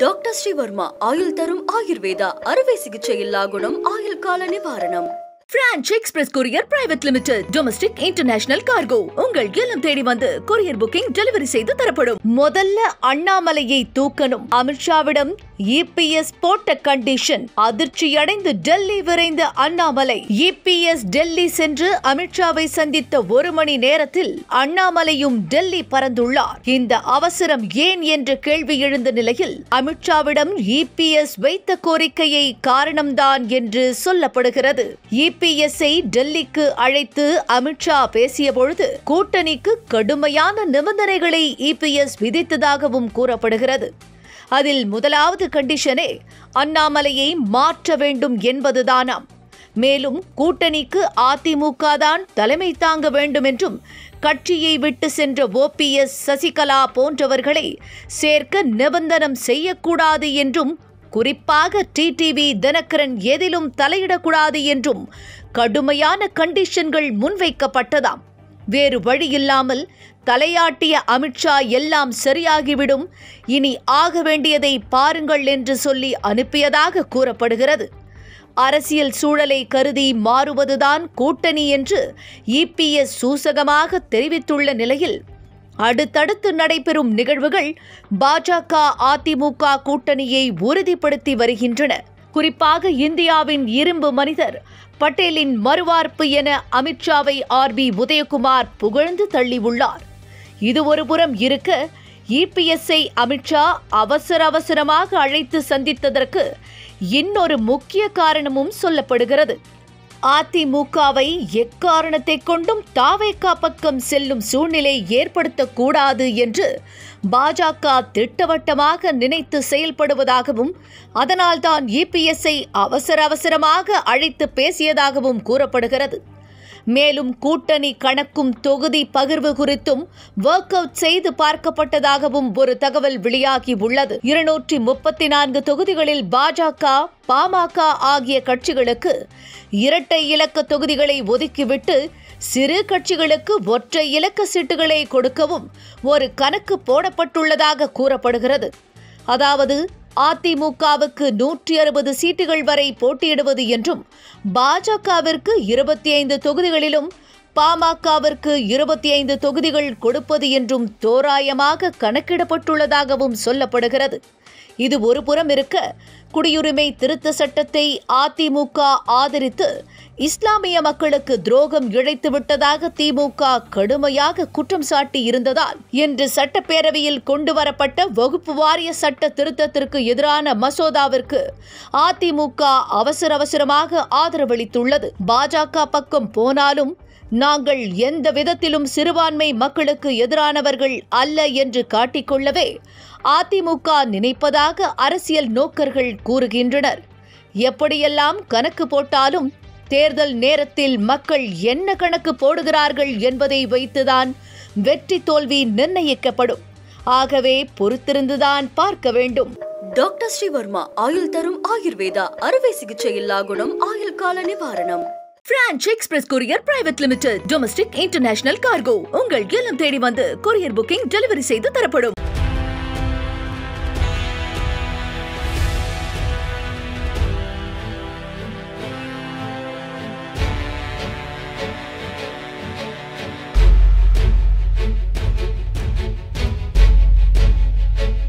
Doctor Sreevarma ஆயுள் தரும் ஆயுர்வேதா அறுவை சிகிச்சை இல்லா குணம் ஆயுள் கால நிவாரணம். Branch express courier private limited domestic international cargo உங்கள் இல்லம் தேடி வந்து கொரியர் புக்கிங் டெலிவரி செய்து தரப்படும். முதல்ல அண்ணாமலையை தூக்கணும். அமித்ஷாவிடம் EPS போட்ட கண்டிஷன். அதிர்ச்சியடைந்து டெல்லி விரைந்த அண்ணாமலை. EPS டெல்லி சென்று அமித்ஷாவை சந்தித்த 1 மணி நேரத்தில் அண்ணாமலையும் டெல்லி பறந்துள்ளார். இந்த அவசரம் ஏன் என்ற கேள்வி எழுந்த நிலையில் அமித்ஷாவிடம் EPS வைத்த கோரிக்கையை காரணம்தான் என்று சொல்லப்படுகிறது. EPS-ஐ டெல்லிக்கு அழைத்து அமித்ஷா பேசிய பொழுது கூட்டணிக்கு கடுமையான நிபந்தனைகளை EPS விதித்ததாகவும் கூறப்படுகிறது. அதில் முதலாவது கண்டிஷனே அண்ணாமலையை மாற்ற வேண்டும் என்பதுதானாம். மேலும் கூட்டணிக்கு அதிமுக தான் தலைமை தாங்க வேண்டும் என்றும் கட்சியை விட்டு சென்ற OPS, சசிகலா போன்றவர்களை சேர்க்க நிபந்தனம் செய்யக்கூடாது என்றும், குறிப்பாக TTV தினகரன் எதிலும் தலையிடக்கூடாது என்றும் கடுமையான கண்டிஷன்கள் முன்வைக்கப்பட்டதாம். வேறு வழியில்லாமல் தலையாட்டிய அமித்ஷா எல்லாம் சரியாகிவிடும், இனி ஆக வேண்டியதை பாருங்கள் என்று சொல்லி அனுப்பியதாக கூறப்படுகிறது. அரசியல் சூழலை கருதி மாறுவதுதான் கூட்டணி என்று EPS சூசகமாக தெரிவித்துள்ள நிலையில் அடுத்தடுத்து நடைபெறும் நிகழ்வுகள் பாஜக அதிமுக கூட்டணியை உறுதிப்படுத்தி வருகின்றன. குறிப்பாக இந்தியாவின் இரும்பு மனிதர் பட்டேலின் மறுவார்ப்பு என அமித்ஷாவை RB உதயகுமார் புகழ்ந்து தள்ளியுள்ளார். இது ஒருபுறம் இருக்க, EPS-ஐ அமித்ஷா அவசரமாக அழைத்து சந்தித்ததற்கு இன்னொரு முக்கிய காரணமும் சொல்லப்படுகிறது. அதிமுகவை எக்காரணத்தை கொண்டும் தாவேகா பக்கம் செல்லும் சூழ்நிலை ஏற்படுத்தக்கூடாது என்று பாஜக திட்டவட்டமாக நினைத்து செயல்படுவதாகவும், அதனால்தான் EPS-ஐ அவசரமாக அழைத்து பேசியதாகவும் கூறப்படுகிறது. மேலும் கூட்டணி கணக்கும் தொகுதி பகிர்வு குறித்தும் ஒர்க் அவுட் செய்து பார்க்கப்பட்டதாகவும் ஒரு தகவல் வெளியாகி உள்ளது. 234 தொகுதிகளில் பாஜக, பாமக ஆகிய கட்சிகளுக்கு இரட்டை இலக்க தொகுதிகளை ஒதுக்கிவிட்டு சிறு கட்சிகளுக்கு ஒற்றை இலக்க சீட்டுகளை கொடுக்கவும் ஒரு கணக்கு போடப்பட்டுள்ளதாக கூறப்படுகிறது. அதாவது அதிமுகவுக்கு 160 சீட்டுகள் வரை போட்டியிடுவது என்றும், பாஜகவிற்கு 25 தொகுதிகளிலும் பாமகவிற்கு 25 தொகுதிகள் கொடுப்பது என்றும் தோராயமாக கணக்கிடப்பட்டுள்ளதாகவும் சொல்லப்படுகிறது. இது ஒரு புறம் இருக்க, குடியுரிமை திருத்த சட்டத்தை அதிமுக ஆதரித்து இஸ்லாமிய மக்களுக்கு துரோகம் இழைத்துவிட்டதாக திமுக கடுமையாக குற்றம் சாட்டி இருந்ததால் இன்று சட்டப்பேரவையில் கொண்டுவரப்பட்ட வகுப்பு வாரிய சட்ட திருத்தத்திற்கு எதிரான மசோதாவிற்கு அதிமுக அவசரமாக ஆதரவளித்துள்ளது. பாஜக பக்கம் போனாலும் நாங்கள் எந்த விதத்திலும் சிறுபான்மை மக்களுக்கு எதிரானவர்கள் அல்ல என்று காட்டிக்கொள்ளவே அதிமுக நினைப்பதாக அரசியல் நோக்கர்கள் கூறுகின்றனர். எப்படியெல்லாம் கணக்கு போட்டாலும் தேர்தல் நேரத்தில் மக்கள் என்ன கணக்கு போடுகிறார்கள் என்பதை வைத்துதான் வெற்றி தோல்வி நிர்ணயிக்கப்படும். ஆகவே பொறுத்திருந்துதான் பார்க்க வேண்டும். டாக்டர் ஸ்ரீவர்மா ஆயுள் தரும் ஆயுர்வேதா அறுவை சிகிச்சை இல்லா குணம் ஆயுள் கால நிவாரணம். Branch express courier private limited domestic international cargo உங்கள் இல்லம் தேடி வந்து கொரியர் புக்கிங் டெலிவரி செய்து தரப்படும்.